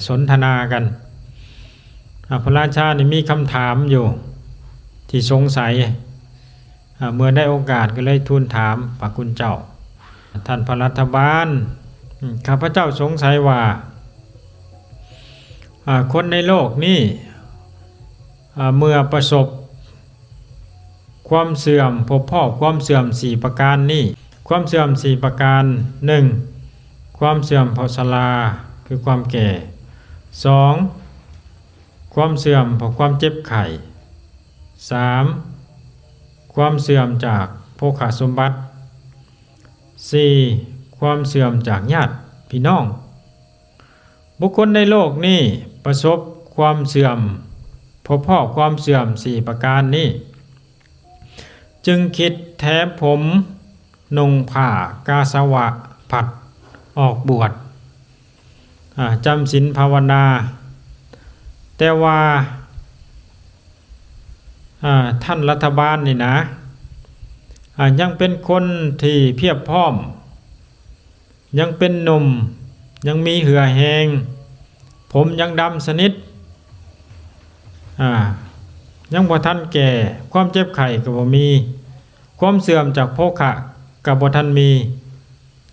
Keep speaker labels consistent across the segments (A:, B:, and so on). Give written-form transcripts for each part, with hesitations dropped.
A: สนทนากันพระราชานี่มีคำถามอยู่ที่สงสัยเมื่อได้โอกาสก็เลยทูลถามพระคุณเจ้าท่านพระรัฐบาลข้าพเจ้าสงสัยว่าคนในโลกนี้เมื่อประสบความเสื่อมพบพ่อความเสื่อม4ประการนี้ความเสื่อม4ประการ 1. ความเสื่อมเพราะชราคือความแก่ 2. ความเสื่อมเพราะความเจ็บไข้ 3. ความเสื่อมจากโภคสมบัติ 4. ความเสื่อมจากญาติพี่น้องบุคคลในโลกนี้ประสบความเสื่อมพบพ่อความเสื่อม4ประการนี้จึงคิดแถผมนุ่งผ้ากาสาวะผัดออกบวชจำศีลภาวนาแต่ว่าท่านรัฐบาลนี่นะยังเป็นคนที่เพียบพร้อมยังเป็นหนุ่มยังมีเหือแหงผมยังดำสนิทยังบ่ทันแก่ความเจ็บไข้ก็บ่มีความเสื่อมจากโภคะก็บ่ทันมี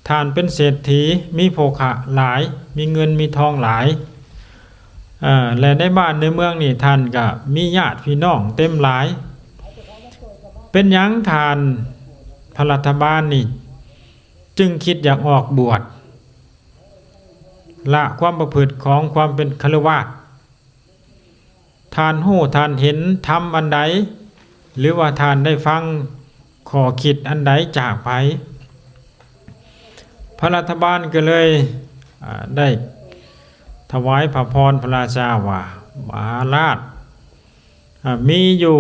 A: ท่านเป็นเศรษฐีมีโภคะหลายมีเงินมีทองหลายและในบ้านในเมืองนี่ท่านก็มีญาติพี่น้องเต็มหลายเป็นหยังท่านพระรัฐบาลนี่จึงคิดอยากออกบวชละความประพฤติของความเป็นฆราวาสท่านหู้ท่านเห็นธรรมอันใดหรือว่าท่านได้ฟังข้อคิดอันใดจากไปพระรัฐบาลก็เลยได้ถวายพระพรพระราชาว่ามหาราชมีอยู่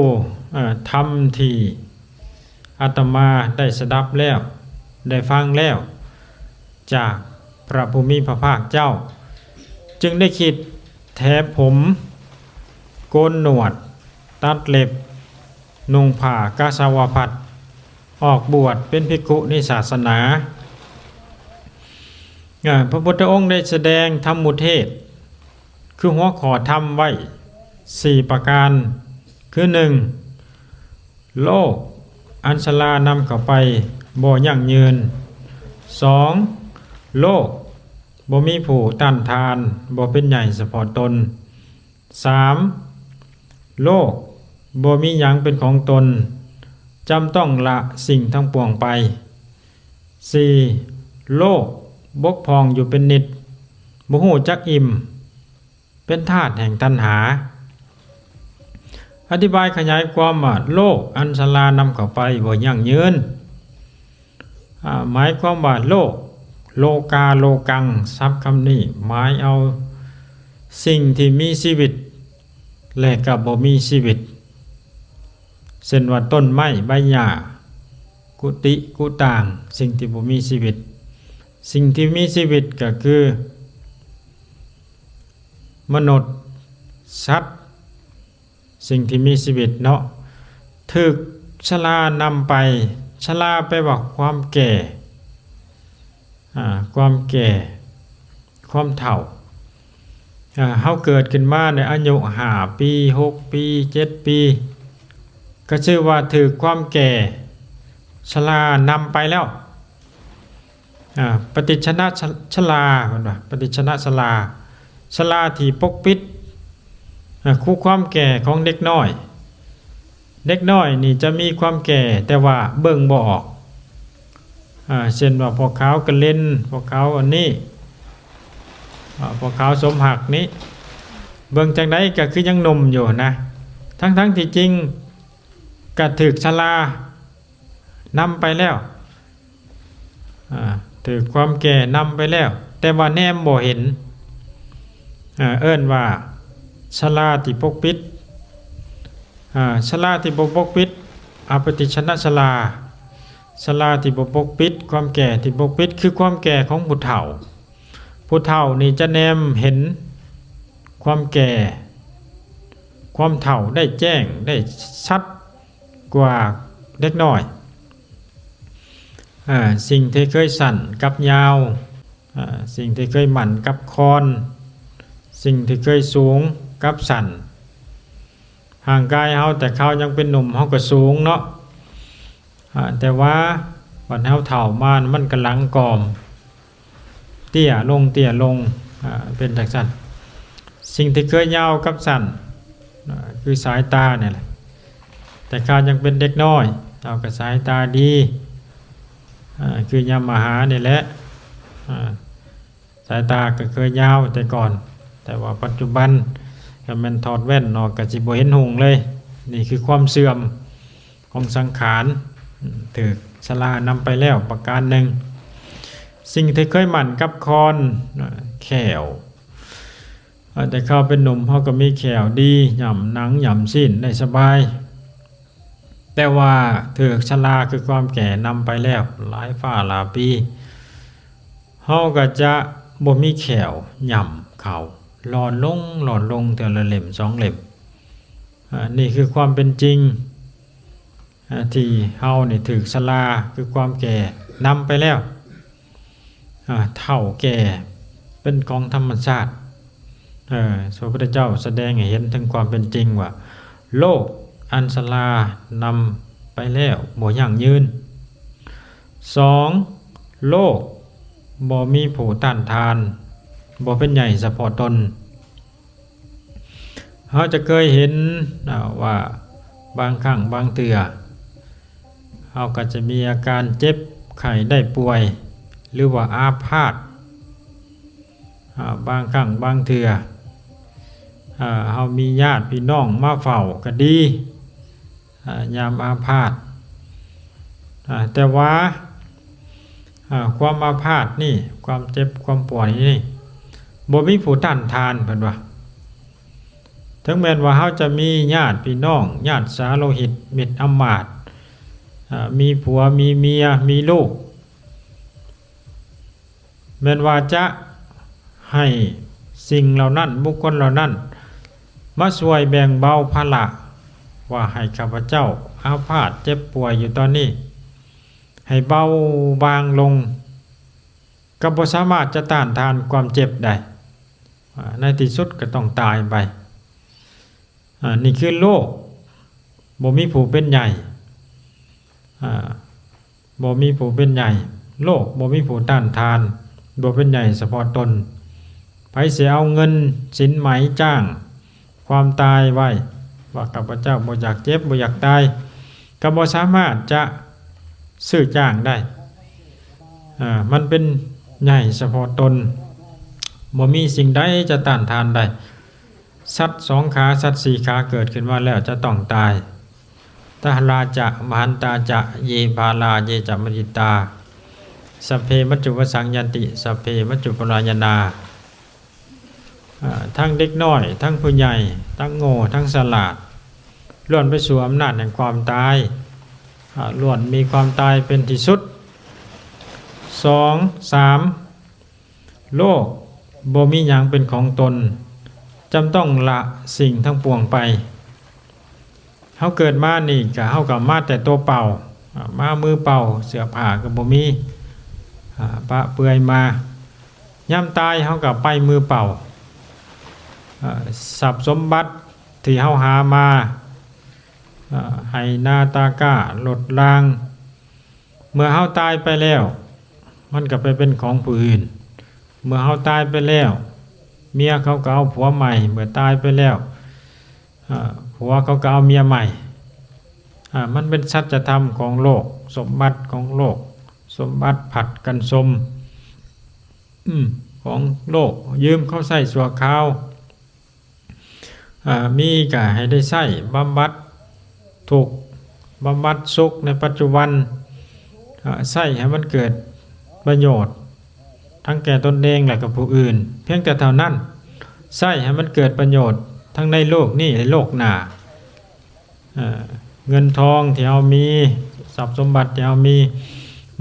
A: ธรรมที่อาตมาได้สดับแล้วได้ฟังแล้วจากพระภูมิพระภาคเจ้าจึงได้คิดแถผมโกนหนวดตัดเล็บนุ่งผ้ากาสาวพัดออกบวชเป็นภิกขุในศาสนาพระพุทธองค์ได้แสดงธรรมุเทศคือหัวข้อธรรมไว้4ประการคือ 1. โลกอันชรานำเข้าไปบ่ยั่งยืน 2. โลกบ่มีผู้ต้านทานบ่เป็นใหญ่เฉพาะตน 3. โลกบ่มีหยังเป็นของตนจำต้องละสิ่งทั้งปวงไป 4. โลกบกพร่องอยู่เป็นนิดบ่ฮู้จักอิ่มเป็นธาตุแห่งตัณหาอธิบายขยายความว่าโลกอันชรานำเข้าไปบ่ยั่งยืนหมายความว่าโลกโลกาโลกังศัพท์คำนี้หมายเอาสิ่งที่มีชีวิตและก็บ่มีชีวิตเช่นว่าต้นไม้ใบหญ้ากุฏิกุฏางสิ่งที่บ่มีชีวิตสิ่งที่มีชีวิตก็คือมนุษย์สัตว์สิ่งที่มีชีวิตเนาะถึกชรานำไปชราไปว่าความแก่ความแก่ความเฒ่าเฮาเกิดขึ้นมาในอายุ5 ปี6 ปี7 ปีก็ชื่อว่าถึกความแก่ชรานำไปแล้วปฏิชนะชราปฏิชนะชราที่ปกปิดคู่ความแก่ของเด็กน้อยนี่จะมีความแก่แต่ว่าเบิ่งบ่ออกเช่นว่าพวกเขากระเล่นพวกเขาอันนี้พวกเขาสมหักนี้เบิ่งจังไดก็คือยังหนุ่มอยู่นะทั้งที่จริงก็ถึกชรานำไปแล้วถึกความแก่นำไปแล้วแต่ว่าแนมบ่เห็นเอิ้นว่าชราที่ปกปิดชราที่บ่ปกปิดอปฏิชนะชราที่บ่ปกปิดความแก่ที่ปกปิดคือความแก่ของผู้เฒ่านี่จะแนมเห็นความแก่ความเฒ่าได้แจ้งได้ชัดกว่าเด็กน้อยสิ่งที่เคยสั้นกับยาวสิ่งที่เคยหมั่นกับคอน สิ่งที่เคยสูงกับสั่นห่างกายเฮาแต่เขายังเป็นหนุ่มเฮาก็สูงเนาะแต่ว่าวันเฮาเฒ่ามามันกำลังกอมเตี้ยลงเป็นจังซั่นสิ่งที่เคยยาวกับสั่นคือสายตาเนี่ยแหละแต่เขายังเป็นเด็กน้อยเอากับสายตาดีคือยามมาหาเนี่ยแหละสายตาก็เคยยาวแต่ก่อนแต่ว่าปัจจุบันก็มันถอดแว่นออกก็สิบ่เห็นหุงเลยนี่คือความเสื่อมของสังขารถูกชรานำไปแล้วประการหนึ่งสิ่งที่เคยหมั่นกับคอนแขวแต่เขาเป็นหนุ่มเขาก็มีแขวดีหย่ำหนังหย่ำสิ้นได้สบายแต่ว่าถูกชราคือความแก่นำไปแล้วหลายฝ่าหลายปีเขาก็จะบ่มีแขวหย่ำเขาหลอนลงแต่ละเล่มสองเล่มนี่คือความเป็นจริงที่เฮานี่ถูกชราคือความแก่นำไปแล้วเฒ่าแก่เป็นของธรรมชาติพระพุทธเจ้าแสดงให้เห็นถึงความเป็นจริงว่าโลกอันชรานำไปแล้วบ่ยั่งยืน 2. โลกบ่มีผู้ต้านทานบ่เป็นใหญ่เฉพาะตนเราจะเคยเห็นว่าบางครั้งบางเทื่อเราก็จะมีอาการเจ็บไข้ได้ป่วยหรือว่าอาพาธบางครั้งบางเทื่อเรามีญาติพี่น้องมาเฝ้าก็ดียามอาพาธแต่ว่าความอาพาธนี่ความเจ็บความป่วยนี่บ่มีผู้ต้านทานเพิ่นว่าถึงแม้ว่าเฮาจะมีญาติพี่น้องญาติสาโลหิตมิตรอำมาตย์มีผัวมีเมียมีลูกแม้ว่าจะให้สิ่งเหล่านั้นบุคคลเหล่านั้นมาช่วยแบ่งเบาภาระว่าให้ข้าพเจ้าอาพาธเจ็บป่วยอยู่ตอนนี้ให้เบาบางลงก็บ่สามารถจะต้านทานความเจ็บได้ในที่สุดก็ต้องตายไปนี่คือโลกบ่มีผู้เป็นใหญ่บ่มีผู้เป็นใหญ่โลกบ่มีผู้ต้านทานบ่เป็นใหญ่เฉพาะตนไผสิเอาเงินสินไหมจ้างความตายไว้ว่าข้าพเจ้าบ่อยากเจ็บบ่อยากตายก็บ่สามารถจะซื้อจ้างได้มันเป็นใหญ่เฉพาะตนบ่มีสิ่งใดจะต้านทานได้สัตว์สองขาสัตว์สี่ขาเกิดขึ้นมาแล้วจะต้องตายตาราจะมหันตาจะเยภาลาเยจมริตาสัพเพมัจจุวสังยันติสัพเพมัจจุปรายนาทั้งเด็กน้อยทั้งผู้ใหญ่ทั้งโง่ทั้งฉลาดล้วนไปสู่อำนาจแห่งความตายล้วนมีความตายเป็นที่สุด 2. 3. โลกบ่มีหยังเป็นของตนจำต้องละสิ่งทั้งปวงไปเฮาเกิดมานี่ก็เฮาก็มาแต่ตัวเปล่ามามือเปล่าเสื้อผ้าก็บ่มีปะเปื่อยมาย่ำตายเฮาก็ไปมือเปล่าทรัพย์สมบัติที่เฮาหามาให้นาตากาลดลางเมื่อเฮาตายไปแล้วมันก็ไปเป็นของผู้อื่นเมื่อเฮาตายไปแล้วเมียเขาก็เอาผัวใหม่เมื่อตายไปแล้วผัวเขาก็เอาเมียใหม่มันเป็นสัจธรรมของโลกสมบัติของโลกสมบัติผัดกันสมของโลกยืมเขาใส่ชั่วคราวมีก็ให้ได้ใช้บำบัดถูกบำบัดสุขในปัจจุบันใช้ให้มันเกิดประโยชน์ทั้งแก่ตนเองและกับผู้อื่นเพียงแต่เท่านั้นใช้ให้มันเกิดประโยชน์ทั้งในโลกนี้และโลกหน้าเงินทองที่เรามีทรัพย์สมบัติที่เรามี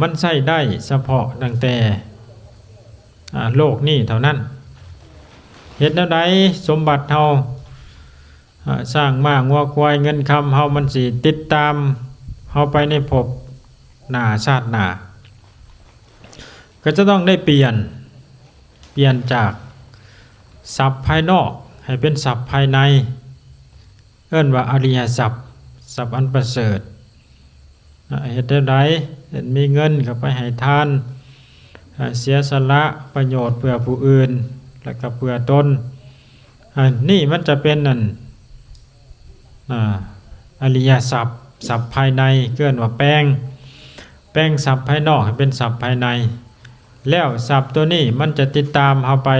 A: มันใช้ได้เฉพาะตั้งแต่โลกนี้เท่านั้นเหตุใดสมบัติเราสร้างมางัวควายเงินคำเฮามันสิติดตามเฮาไปในภพหน้าชาติหน้าก็จะต้องได้เปลี่ยนจาก ศัพท์ภายนอกให้เป็นศัพท์ภายในเอิ้นว่าอริยศัพท์ศัพท์อันประเสริฐเฮ็ดได้เห็นมีเงินก็ไปให้ทานเสียสละประโยชน์เพื่อผู้อื่นแล้วก็เพื่อตนนี่มันจะเป็นนั่นอริยศัพท์ศัพท์ภายในเกินว่าแปลงศัพท์ภายนอกให้เป็นศัพท์ภายในแล้วศัพท์ตัวนี้มันจะติดตามเฮาไป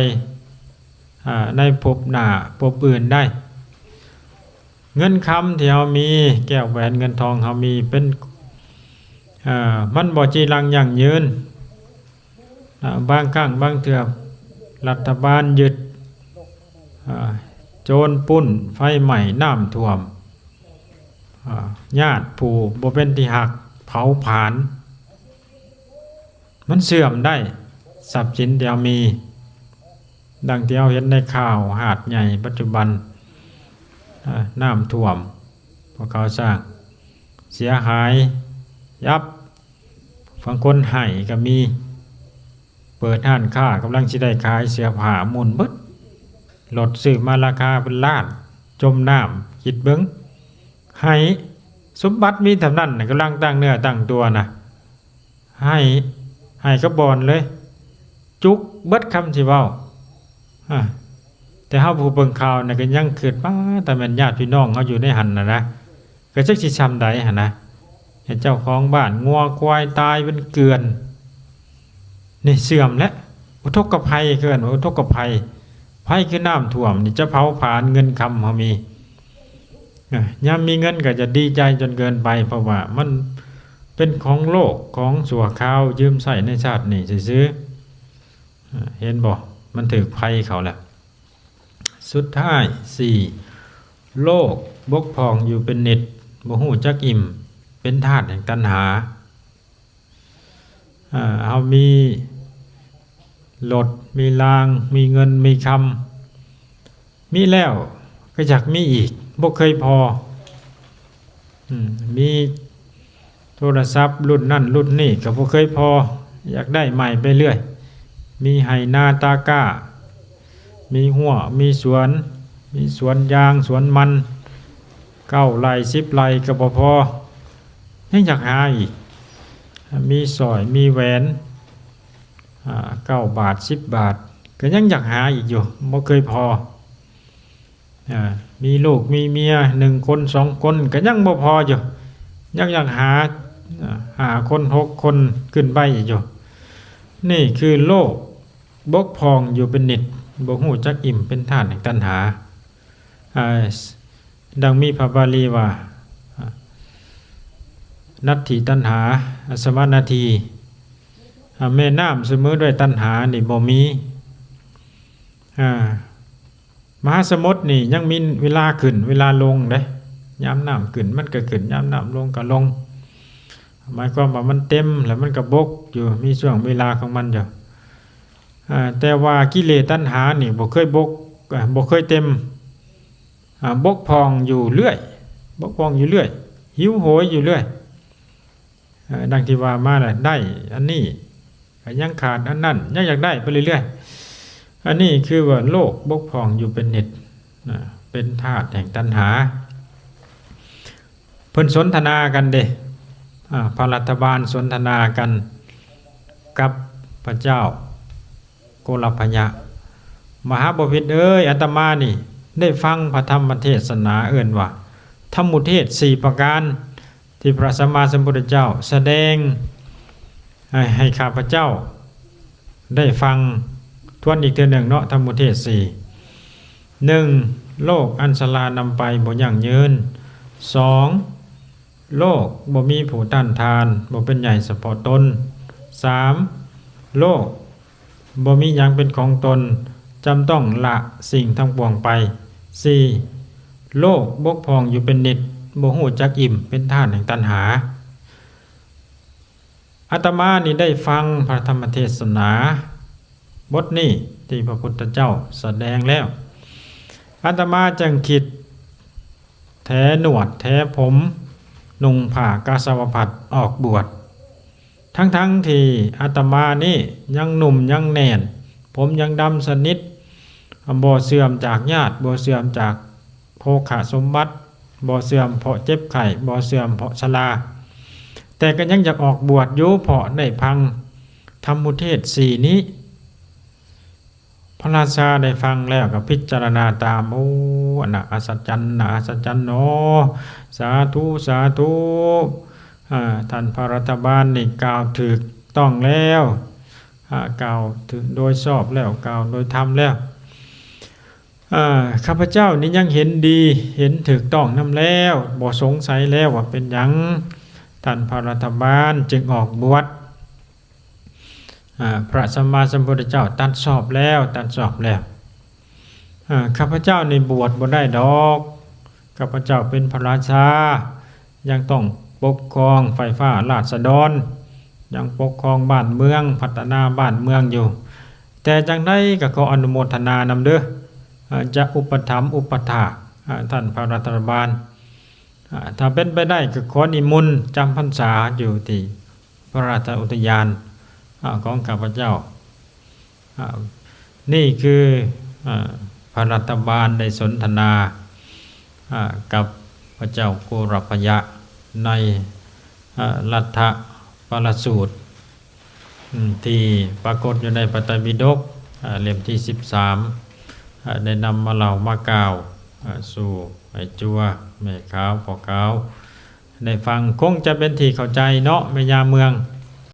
A: ในภพหน้าภพอื่นได้เงินคำที่เฮามีแก้วแหวนเงินทองเฮามีเป็นมันบ่จีรังยั่งยืนบางครั้งบางเทื่อรัฐบาลยึดโจรปุ้นไฟไหม้น้ำท่วมญาติผู้บ่เป็นที่หักเผาผลาญมันเสื่อมได้ทรัพย์สินที่เรามีดังที่เราเห็นในข่าวหาดใหญ่ปัจจุบันน้ำท่วมพวกเขาสร้างเสียหายยับฝั่งคนให้ก็มีเปิดห้านค้ากำลังสิได้ขายเสื้อผ้าหมุนเบิดรถซื้อมาราคาเป็นล้านจมน้ำคิดเบิ้งให้สมบัติมีเท่านั้นกำลังตั้งเนื้อตั้งตัวนะให้ก็บอนเลยจุกเบิดคำที่เว้าแต่เฮาผู้เบิ่งข่าวน่ะก็ยังคิดว่าแต่แม่นญาติพี่น้องเฮาอยู่ในหันนะก็จักสิซ้ำใดหั่นนะเห็นเจ้าของบ้านงัวควายตายเป็นเกลือนนี่เสื่อมแล้วอุทกภัยเกินอุทกภัยภัยคือน้ำท่วมนี่จะเผาผลาญเงินคำเฮามียามมีเงินก็จะดีใจจนเกินไปเพราะว่ามันเป็นของโลกของสัวข้าวยืมใส่ในชาตินี่ซื้อเห็นบ่มันถือภัยเขาแหละสุดท้าย4โลกบกพร่องอยู่เป็นนิดบ่ฮู้จักอิ่มเป็นธาตุแห่งตัณหาเอามีรถมีรางมีเงินมีคำมีแล้วก็อยากมีอีกบ่เคยพอมีโทรศัพท์รุ่นนั่นรุ่นนี่ก็บ่เคยพออยากได้ใหม่ไปเรื่อยมีไหนาตาก้ามีหัวมีสวนยางสวนมัน9 ไร่10 ไร่ก็บ่พอยังอยากหาอีกมีสร้อยมีแหวน9 บาท10 บาทก็ยังอยากหาอีกอยู่บ่เคยพอมีลูกมีเมีย1 คน2 คนก็ยังบ่พออยู่ยังอยากหาคน6 คนขึ้นไปอีกอยู่นี่คือโลกบกพร่องอยู่เป็นนิดบ่ฮู้จักอิ่มเป็นธาตุแห่งตัณหาดังมีพระบาลีว่านัตถิตัณหาสมานาทีแม่น้ำเสมอด้วยตัณหานี่บ่มีมหาสมุทรนี่ยังมีเวลาขึ้นเวลาลงเด้ยามน้ำขึ้นมันก็ขึ้นยามน้ำลงก็ลงหมายความว่ามันเต็มแล้วมันก็บกอยู่มีช่วงเวลาของมันอยู่แต่ว่ากิเลสตัณหานี่บ่เคยบกบ่เคยเต็มบกพร่องอยู่เรื่อยหิวโหยอยู่เรื่อยดังที่ว่ามาแหละได้อันนี้ยังขาดอันนั้นยังอยากได้ไปเรื่อยๆอันนี้คือว่าโลกบกพร่องอยู่เป็นนิดเป็นธาตุแห่งตัณหาเพิ่นสนทนากันเด้พระรัฐบาลสนทนากันกับพระเจ้าโกลพยะมหาบพิตรเอ้ยอาตมานี่ได้ฟังพระธรรมเทศนาเอิ้นว่าธรรมุเทศ4 ประการที่พระสัมมาสัมพุทธเจ้าแสดงให้ข้าพเจ้าได้ฟังทวนอีกเทื่อหนึ่งเนาะธรรมุเทศ1โลกอันสลานำไปบ่ยั่งยืน2โลกบ่มีผู้ต้านทานบ่เป็นใหญ่เฉพาะตน3โลกบ่มีหยังเป็นของตนจำต้องละสิ่งทั้งปวงไป4โลกบกพร่องอยู่เป็นนิดบ่ฮู้จักอิ่มเป็นธาตุแห่งตัณหาอาตมานี่ได้ฟังพระธรรมเทศนาบทนี้ที่พระพุทธเจ้าแสดงแล้วอาตมาจึงคิดแท้หนวดแท้ผมนุ่งผ้ากาสาวพัสออกบวชทั้งที่อาตมานี่ยังหนุ่มยังแน่นผมยังดำสนิท บ่เสื่อมจากญาติบ่เสื่อมจากโภคสมบัติบ่เสื่อมเพราะเจ็บไข้บ่เสื่อมเพราะชราแต่ก็ยังอยากออกบวชอยู่เพราะได้ฟังธรรมุเทศน์4นี้พระราชาได้ฟังแล้วก็พิจารณาตามโอ้น่ะอัศจรรย์น่ะอัศจรรย์เนาะสาธุสาธุท่านพระรัฐบาลนี่กล่าวถูกต้องแล้วกล่าวถึงโดยชอบแล้วกล่าวโดยธรรมแล้วข้าพเจ้านี่ยังเห็นดีเห็นถูกต้องนำแล้วบ่สงสัยแล้วว่าเป็นหยังท่านพระรัฐบาลจึงออกบวชพระสัมมาสัมพุทธเจ้าตัดสอบแล้วข้าพเจ้าในบวชบ่ได้ดอกข้าพเจ้าเป็นพระราชายังต้องปกครองไฟฟ้าราษฎรยังปกครองบ้านเมืองพัฒนาบ้านเมืองอยู่แต่จังได๋ก็ขออนุโมทนานำเด้อจะอุปถัมภ์อุปถากท่านพระรัฐบาลถ้าเป็นไปได้ก็ขอนิมนต์จำพรรษาอยู่ที่พระราชอุทยานของข้าพเจ้านี่คือพระรัฐบาลได้สนทนากับพระเจ้าโกรพยะในรัฐปรสูตรที่ปรากฏอยู่ในปฐมปิฎกเล่มที่13ได้นำมาเล่ามากล่าวสู่ไอ้จัวแม่ขาวพ่อขาวได้ฟังคงจะเป็นที่เข้าใจเนาะแม่ยาเมือง